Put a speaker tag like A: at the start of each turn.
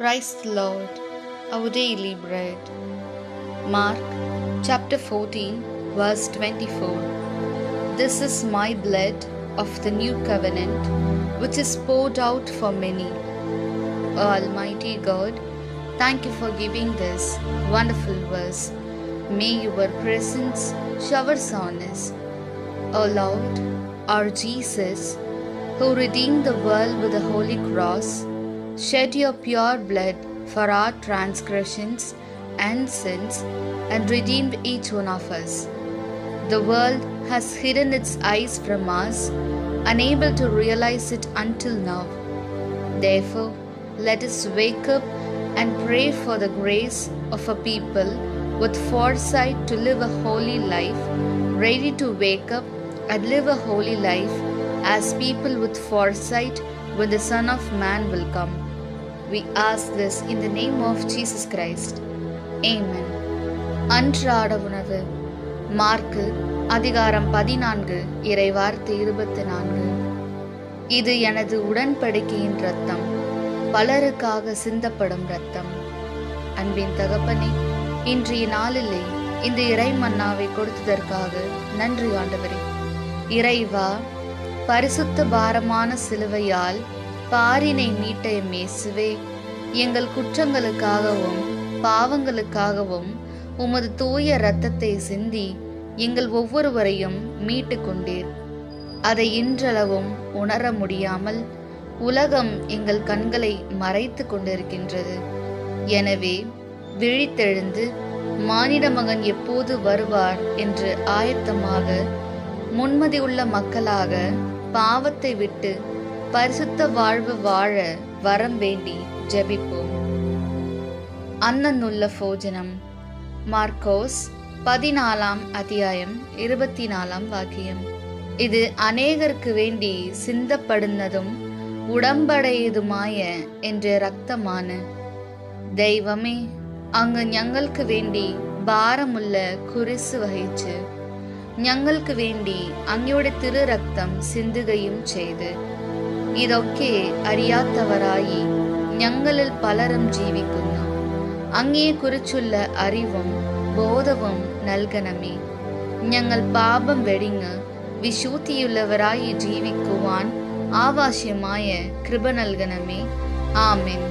A: Praise the Lord, our daily bread. Mark chapter 14, verse 24. This is my blood of the new covenant, which is poured out for many. O Almighty God, thank you for giving this wonderful verse. May your presence showers on us. O Lord, our Jesus, who redeemed the world with the holy cross, shed your pure blood for our transgressions and sins and redeemed each one of us. The world has hidden its eyes from us, unable to realize it until now. Therefore, let us wake up and pray for the grace of a people with foresight to live a holy life, ready to wake up and live a holy life as people with foresight when the Son of Man will come. We ask this in the name of Jesus Christ. Amen. அன்றாட உணவு. Mark அதிகாரம் 14 இறைவார்த்தை 24. இது எனது உடன்படிக்கையின் இரத்தம், பலருக்காக சிந்தப்படும் இரத்தம். அன்பின் தகப்பனே, இன்றைய நாளிலே இந்த இறை மன்னாவை கொடுத்ததற்காக நன்றி ஆண்டவரே. இறைவா, பரிசுத்த பாரமான சிலுவையால் பாரினை மீட்ட இயேசுவே, எங்கள் குற்றங்களுக்காகவும் பாவங்களுக்காகவும் உமது தூய இரத்தத்தை சிந்தி எங்கள் ஒவ்வொருவரையும் மீட்டு கொண்டீர். அதை இன்றளவும் உணர முடியாமல் உலகம் எங்கள் கண்களை மறைத்து கொண்டிருக்கின்றது. எனவே விழித்தெழுந்து மானிட மகன் எப்போது வருவார் என்று ஆயத்தமாக முன்மதியுள்ள மக்களாக பாவத்தை விட்டு பரிசுத்த வாழ்வு வாழ வரம் வேண்டி ஜெபிப்போம். அன்னன்னுள்ள போஜனம். மார்க்கோஸ் 14 அத்தியாயம் 24 வாக்கியம். இது அநேகருக்கு வேண்டி சிந்தப்படுന്നതും ഉടമ്പടയതുമായ എൻ്റെ രക്തമാണ്. ദൈവമേ, അങ്ങ് ഞങ്ങൾക്ക് വേണ്ടി ഭാരമുള്ള കുരിശ് വഹിച്ച് ഞങ്ങൾക്ക് വേണ്ടി അങ്ങയുടെ തിരു രക്തം സിന്തുകയും ചെയ്ത് ഇതൊക്കെ അറിയാത്തവരായി ഞങ്ങളിൽ പലരും ജീവിക്കുന്നു. അങ്ങയെക്കുറിച്ചുള്ള അറിവും ബോധവും നൽകണമേ. ഞങ്ങൾ പാപം വെടിഞ്ഞ് വിശുദ്ധിയുള്ളവരായി ജീവിക്കുവാൻ ആവശ്യമായ കൃപ നൽകണമേ. ആമേൻ.